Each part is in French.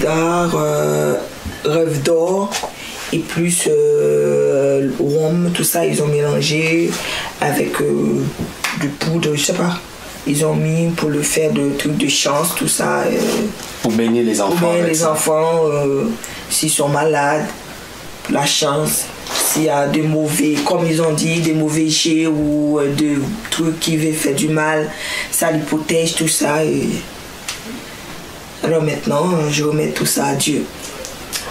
cigare, rêve d'or et plus rhum, tout ça, ils ont mélangé avec du poudre, je sais pas. Ils ont mis pour le faire de trucs de chance, tout ça. Pour bénir les enfants. Pour bénir les enfants, s'ils sont malades, la chance. S'il y a des mauvais, comme ils ont dit, des mauvais jets ou des trucs qui veulent faire du mal, ça les protège, tout ça. Et... alors maintenant, je remets tout ça à Dieu.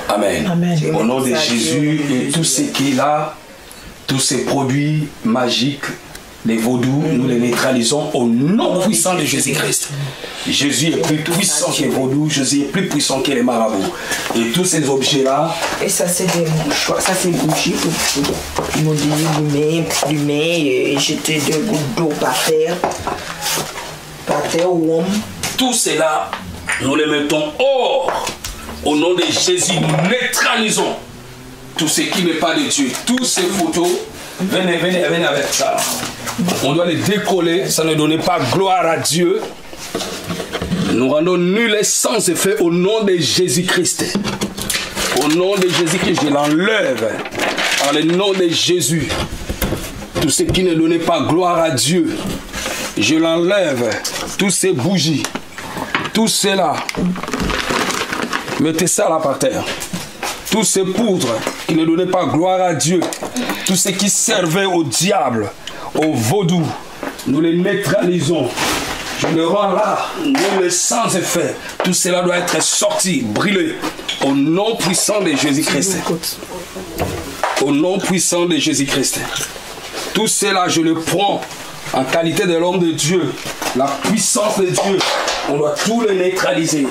Amen. Amen. Au nom de Jésus et tout ce qui est là, tous ces produits magiques, les vaudous, nous les neutralisons au nom puissant de Jésus-Christ. Jésus est plus puissant que les vaudous, Jésus est plus puissant que les marabouts. Et tous ces objets-là... et ça c'est des mouchoirs, ça c'est bougie pour ils m'ont dit plumer et jeter deux gouttes d'eau par terre ou homme. Tout cela, nous les mettons hors. Au nom de Jésus, nous neutralisons tout ce qui n'est pas de Dieu. Toutes ces photos, venez avec ça. On doit les décoller, ça ne donnait pas gloire à Dieu. Nous rendons nul et sans effet au nom de Jésus-Christ. Au nom de Jésus-Christ, je l'enlève. Par le nom de Jésus. Tout ce qui ne donnait pas gloire à Dieu, je l'enlève. Tous ces bougies, tout cela, mettez ça là par terre. Tous ces poudres qui ne donnaient pas gloire à Dieu, tout ce qui servait au diable, au vaudou, nous les neutralisons. Je le rends là, nous les sans effet. Tout cela doit être sorti, brûlé, au nom puissant de Jésus-Christ. Au nom puissant de Jésus-Christ. Tout cela, je le prends en qualité de l'homme de Dieu, la puissance de Dieu. On doit tout le neutraliser.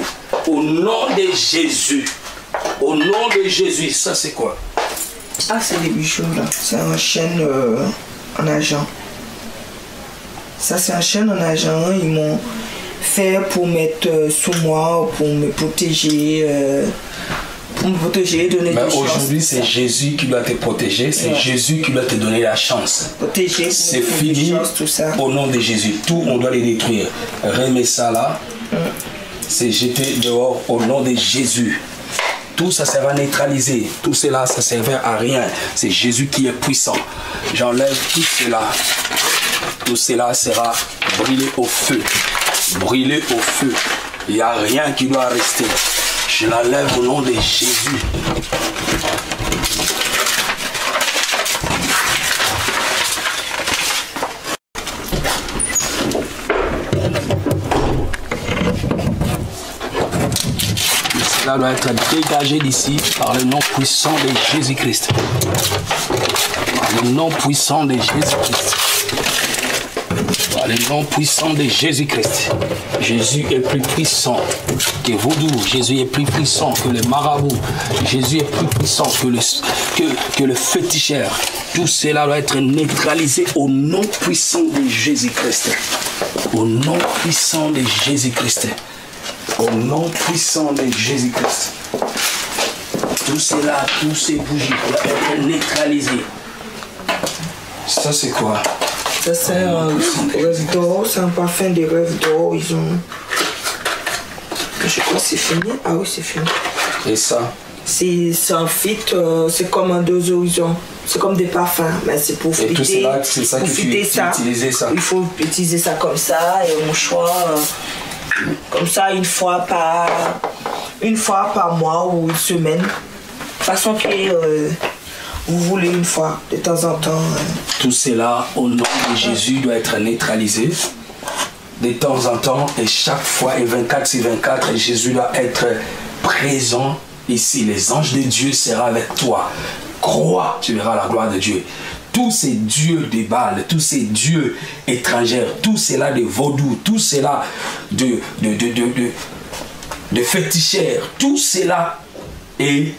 Au nom de Jésus. Au nom de Jésus. Ça, c'est quoi? Ah, c'est des bijoux là. C'est un chaîne en argent. Ça, c'est un chaîne en argent. Ils m'ont fait pour mettre sous moi, pour me protéger. Donner mais aujourd'hui, c'est Jésus qui doit te protéger. C'est Jésus qui doit te donner la chance. Protéger. C'est fini. Tout ça. Au nom de Jésus. Tout, on doit les détruire. Remets ça là. C'est jeté dehors au nom de Jésus. Tout ça sera neutralisé. Tout cela, ça ne servait à rien. C'est Jésus qui est puissant. J'enlève tout cela. Tout cela sera brûlé au feu. Brûlé au feu. Il n'y a rien qui doit rester. Je l'enlève au nom de Jésus. Cela doit être dégagé d'ici par le nom puissant de Jésus-Christ. Par le nom puissant de Jésus-Christ. Par le nom puissant de Jésus-Christ. Jésus est plus puissant que vaudou. Jésus est plus puissant que le marabout. Jésus est plus puissant que le féticheur. Tout cela doit être neutralisé au nom puissant de Jésus-Christ. Au nom puissant de Jésus-Christ. Au nom puissant de Jésus-Christ. Tout cela, tous ces bougies doivent être neutralisés. Ça c'est quoi? Ça c'est un rêve d'or, c'est un parfum de rêve d'or. Ils ont... je crois que c'est fini. Ah oui, c'est fini. Et ça? C'est un fit, c'est comme un deux horizons. C'est comme des parfums, mais c'est pour fitter. Et tout cela, c'est ça que tu utilises ça? Il faut utiliser ça comme ça, et au mouchoir, comme ça une fois par mois ou une semaine. De façon que vous voulez une fois, de temps en temps. Tout cela, au nom de Jésus, doit être neutralisé. De temps en temps, et chaque fois, et 24/24, Jésus doit être présent ici. Les anges de Dieu seront avec toi. Crois, tu verras la gloire de Dieu. Tous ces dieux de Baal, tous ces dieux étrangers, tout cela de vaudou, tout cela de féticheurs, tout cela est...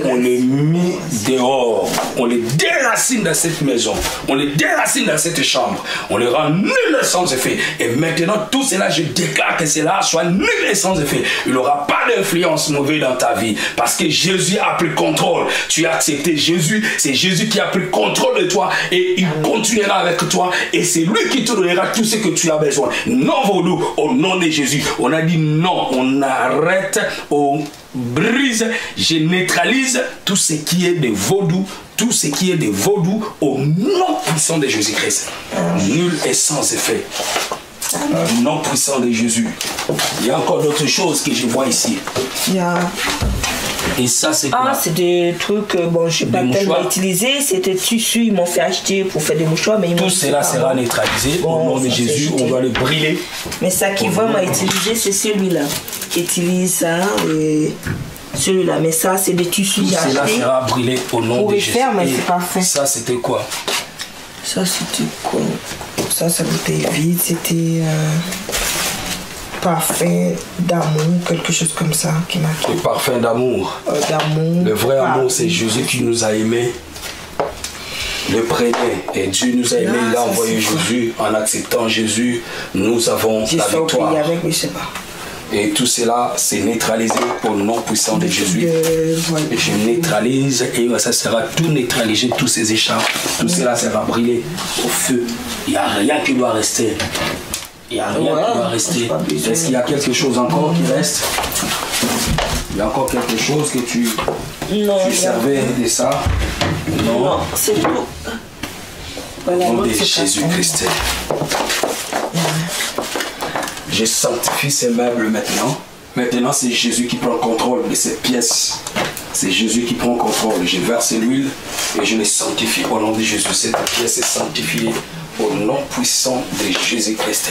on les met dehors, on les déracine dans cette maison, on les déracine dans cette chambre, on les rend nuls et sans effet. Et maintenant, tout cela, je déclare que cela soit nul et sans effet. Il n'aura pas d'influence mauvaise dans ta vie parce que Jésus a pris contrôle. Tu as accepté Jésus, c'est Jésus qui a pris contrôle de toi et il continuera avec toi et c'est lui qui te donnera tout ce que tu as besoin. Non vaudou, au nom de Jésus. On a dit non, on arrête au brise, je neutralise tout ce qui est de vaudou, tout ce qui est de vaudou au nom puissant de Jésus-Christ. Nul est sans effet. Au nom puissant de Jésus. Il y a encore d'autres choses que je vois ici. Et ça, c'est quoi? Ah, c'est des trucs, bon, je ne sais pas tellement utiliser. C'était tissu, ils m'ont fait acheter pour faire des mouchoirs. Mais tout cela sera neutralisé au nom de Jésus. On doit le brûler. Mais ça qui va m'utiliser, c'est celui-là. Utilise ça et celui-là. Mais ça, c'est des tissus tout achetés. Cela sera brûlé au nom de Jésus. Faire, mais c'est pas fait. Ça, c'était quoi? Ça, c'était quoi? Ça bouteille vide. C'était parfum d'amour, quelque chose comme ça qui m'a. Le parfum d'amour. D'amour. Le vrai amour, c'est Jésus qui nous a aimés. Le premier. Et Dieu nous a aimés, il a envoyé Jésus. En acceptant Jésus, nous avons la victoire. Avec, je sais pas. Et tout cela, c'est neutralisé au nom puissant de Jésus. Je neutralise et ça sera tout neutralisé, tous ces écharpes. Tout cela sera brûlé au feu. Il n'y a rien qui doit rester. Il n'y a rien qui doit rester. Est-ce qu'il y a quelque chose encore qui reste? Il y a encore quelque chose que tu servais de ça? Non, c'est tout. Au nom de Jésus-Christ. Je sanctifie ces meubles maintenant. Maintenant, c'est Jésus qui prend le contrôle de cette pièce. C'est Jésus qui prend le contrôle. Je verse l'huile et je les sanctifie au nom de Jésus. Cette pièce est sanctifiée au nom puissant de Jésus-Christ.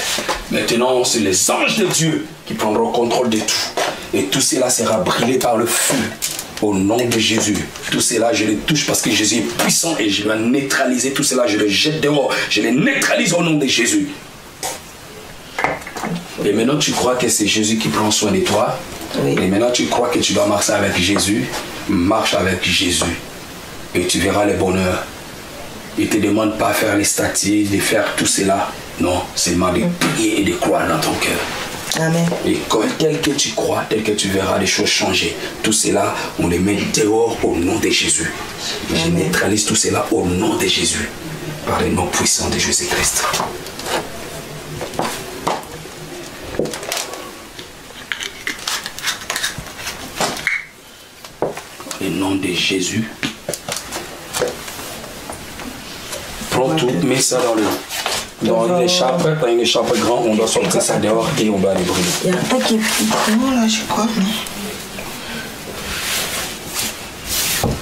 Maintenant, c'est les anges de Dieu qui prendront contrôle de tout. Et tout cela sera brûlé par le feu au nom de Jésus. Tout cela, je les touche parce que Jésus est puissant et je vais neutraliser tout cela. Je le jette dehors. Je les neutralise au nom de Jésus. Et maintenant, tu crois que c'est Jésus qui prend soin de toi. Oui. Et maintenant, tu crois que tu dois marcher avec Jésus. Marche avec Jésus. Et tu verras le bonheur. Il ne te demande pas de faire les statues, de faire tout cela. Non, seulement de prier et de croire dans ton cœur. Amen. Et tel que tu crois, tel que tu verras les choses changer. Tout cela, on les met dehors au nom de Jésus. Et je neutralise tout cela au nom de Jésus. Par le nom puissant de Jésus-Christ. Au nom de Jésus. Prends tout, mets ça dans l'écharpe, dans une écharpe grande, on doit sortir ça dehors et on doit les brûler. Il y a un qui est plus grand là, je crois.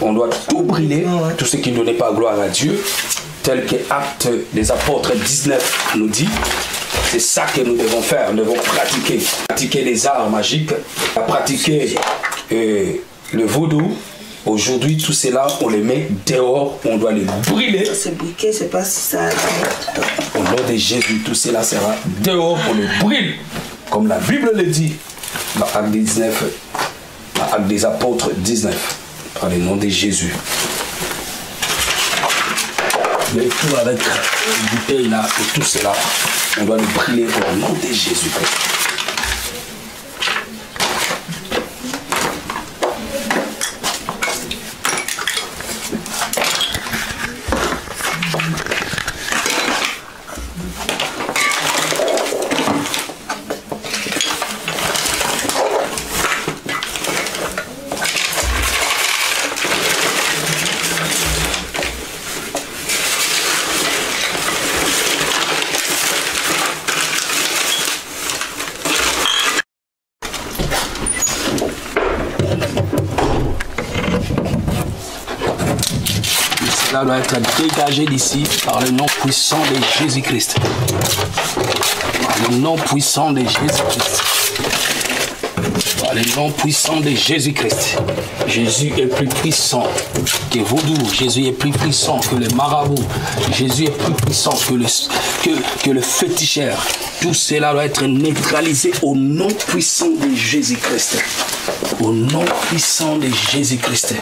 On doit tout brûler, tout ce qui ne donnait pas gloire à Dieu, tel que Actes des Apôtres 19 nous dit. C'est ça que nous devons faire, nous devons pratiquer les arts magiques, pratiquer le vaudou. Aujourd'hui, tout cela, on les met dehors, on doit les brûler. C'est briquet, c'est pas si ça. Au nom de Jésus, tout cela sera dehors, on le brûle. Comme la Bible le dit, dans Acte 19, dans Acte des Apôtres 19, par le nom de Jésus. Le tout avec une bouteille là, et tout cela, on doit le brûler au nom de Jésus. Cela doit être dégagé d'ici par le nom puissant de Jésus-Christ. Par le nom puissant de Jésus-Christ. Par le nom puissant de Jésus-Christ. Jésus est plus puissant que vaudou. Jésus est plus puissant que le marabout. Jésus est plus puissant que le féticheur. Tout cela doit être neutralisé au nom puissant de Jésus-Christ. Au nom puissant de Jésus-Christ.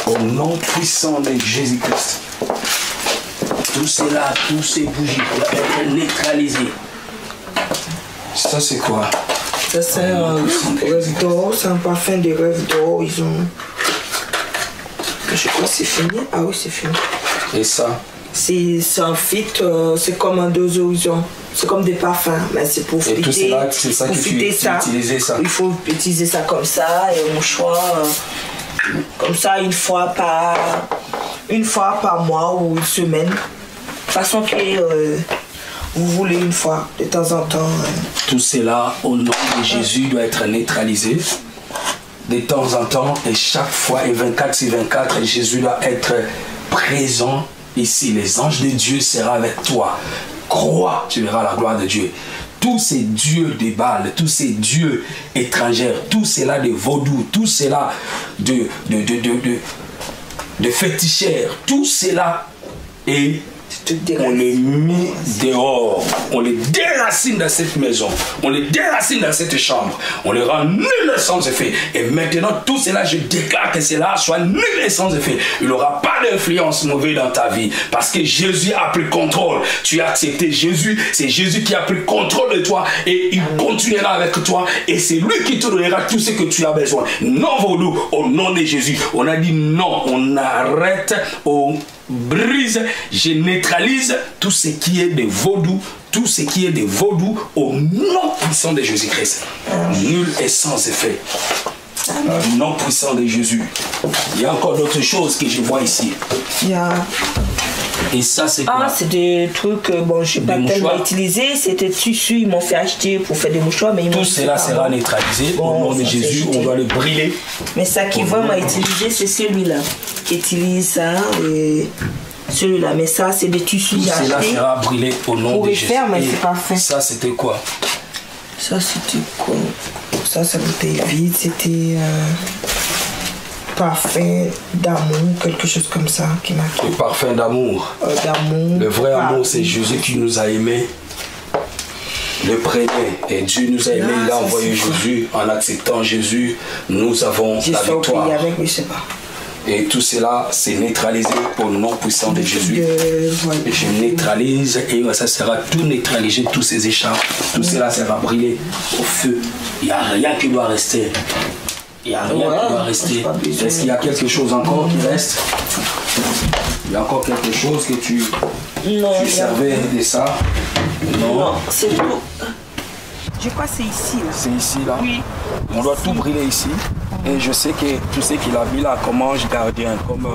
Au nom puissant de Jésus-Christ. Tout cela, tous ces bougies doivent être neutralisés. Ça c'est quoi? Ça c'est un rêve d'or, c'est un parfum de rêve d'or. Je crois que c'est fini. Ah oui, c'est fini. Et ça? C'est un filtre, c'est comme un dosorisant. C'est comme des parfums, mais c'est pour filtrer. Et tout c'est ça que tu utilises ça. Il faut utiliser ça comme ça, et au mouchoir, comme ça une fois par mois ou une semaine. De façon que vous voulez une fois, de temps en temps. Tout cela, au nom de Jésus, doit être neutralisé. De temps en temps, et chaque fois, et 24/24, Jésus doit être présent ici. Les anges de Dieu seront avec toi. Crois, tu verras la gloire de Dieu. Tous ces dieux de Baal, tous ces dieux étrangers, tous cela de vaudou, tout cela de féticheurs, tout cela est... On les met dehors, on les déracine dans cette maison, on les déracine dans cette chambre, on les rend nuls et sans effet. Et maintenant, tout cela, je déclare que cela soit nul et sans effet. Il n'aura pas d'influence mauvaise dans ta vie parce que Jésus a pris contrôle. Tu as accepté Jésus, c'est Jésus qui a pris contrôle de toi et il continuera avec toi et c'est lui qui te donnera tout ce que tu as besoin. Non, vaudou, au nom de Jésus. On a dit non, on arrête, on brise, je neutralise tout ce qui est de vaudou, tout ce qui est de vaudou au nom puissant de Jésus-Christ. Nul et sans effet. Au nom puissant de Jésus. Il y a encore d'autres choses que je vois ici. Et ça, c'est quoi? C'est des trucs, bon, je n'ai pas tellement utilisé. C'était tissu, ils m'ont fait acheter pour faire des mouchoirs. Mais tout cela sera neutralisé au nom de Jésus. On doit le brûler. Mais ça qui va m'utiliser, c'est celui-là. Qui utilise ça. Et celui-là. Mais ça, c'est des tissus achetés. Tout cela sera brûlé au nom de Jésus. Faire, mais c'est pas fait. Ça, c'était quoi? Ça, c'était quoi? Ça bouteille vide. C'était... parfum d'amour, quelque chose comme ça qui m'a... Le parfum d'amour. D'amour. Le vrai amour, c'est Jésus qui nous a aimés. Le premier. Et Dieu nous a aimés, il a envoyé Jésus. En acceptant Jésus, nous avons la victoire. Avec, je sais pas. Et tout cela, c'est neutralisé au nom puissant de Jésus. Je neutralise et ça sera tout neutralisé, tous ces écharpes. Tout cela sera brûlé au feu. Il n'y a rien qui doit rester. Il n'y a rien qui doit rester. Est-ce qu'il y a quelque chose encore qui reste? Il y a encore quelque chose que tu servais de ça? Non, c'est tout. Je crois que c'est ici. C'est ici, là? Oui. On doit tout brûler ici. Et je sais que tout ce qu'il a mis là, comme ange gardien, comme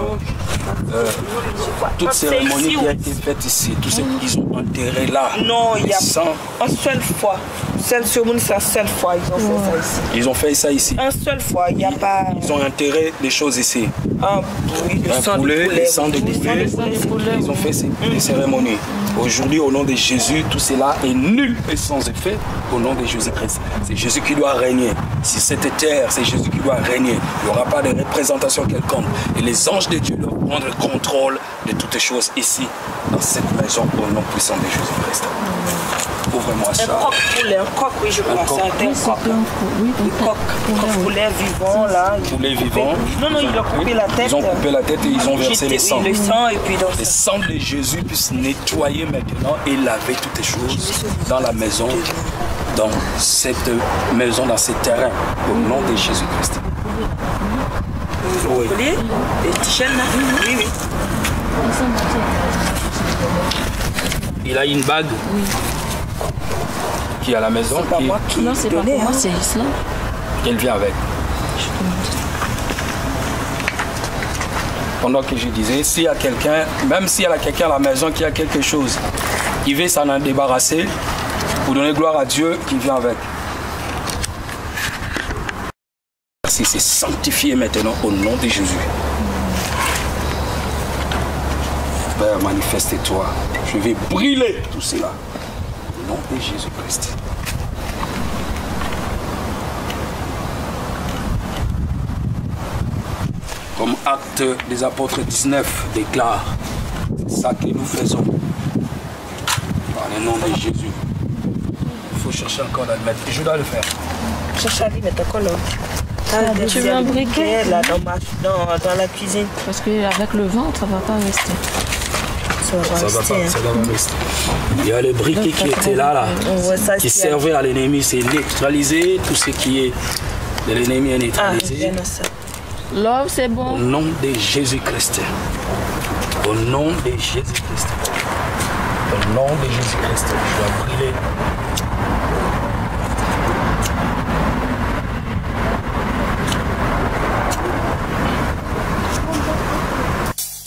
toute cérémonie qui a été faite ici, tout ce qu'ils ont enterré là. Non, il y a une seule fois. Cette cérémonie, c'est une seule fois. Ils ont fait ça ici. Ils ont fait ça ici. Une seule fois, il n'y a pas. Ils ont enterré des choses ici. Un poulet, le sang de poulet. Ils ont fait des cérémonies. Aujourd'hui, au nom de Jésus, tout cela est nul et sans effet au nom de Jésus-Christ. C'est Jésus qui doit régner. Si cette terre, c'est Jésus qui doit régner. Il n'y aura pas de représentation quelconque. Et les anges de Dieu doivent prendre le contrôle de toutes choses ici, dans cette maison, au nom puissant de Jésus-Christ. Ouvre-moi ça. Un coq, oui, je crois. C'est un coq. Oui, un coq. Un poulet vivant, là. Poulet vivant. Non, ils ont coupé la tête. Ils ont coupé la tête et ils ont versé le sang. Le sang et puis le sang de Jésus puisse nettoyer maintenant et laver toutes les choses dans la maison, dans cette maison, dans ce terrain, au nom de Jésus-Christ. Oui. Les petits chaînes là? Oui. Il a une bague qui est à la maison. C'est pas moi qui non, c'est pas pour moi, c'est Islam. Elle vient avec. Pendant que je disais, s'il y a quelqu'un, même s'il y a quelqu'un à la maison qui a quelque chose, qui veut s'en débarrasser, pour donner gloire à Dieu, qui vient avec. Merci, c'est sanctifié maintenant au nom de Jésus. Père, manifeste-toi. Je vais brûler tout cela. Au nom de Jésus-Christ. Comme Acte des Apôtres 19 déclare, c'est ça que nous faisons. Par le nom de Jésus. Il faut chercher encore à le mettre. Et je dois le faire. Cherche à lui mettre encore là. Tu veux un briquet là dans la cuisine. Parce qu'avec le ventre, ça ne va pas rester. Ça va rester. Il y a le briquet qui était là, qui servait à l'ennemi. C'est neutralisé. Tout ce qui est de l'ennemi est neutralisé. Love, c'est bon. Au nom de Jésus-Christ. Au nom de Jésus-Christ. Au nom de Jésus-Christ, je dois brûler.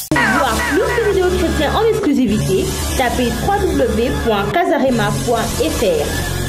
Pour voir plus de vidéos chrétiennes en exclusivité, tapez www.casarema.fr.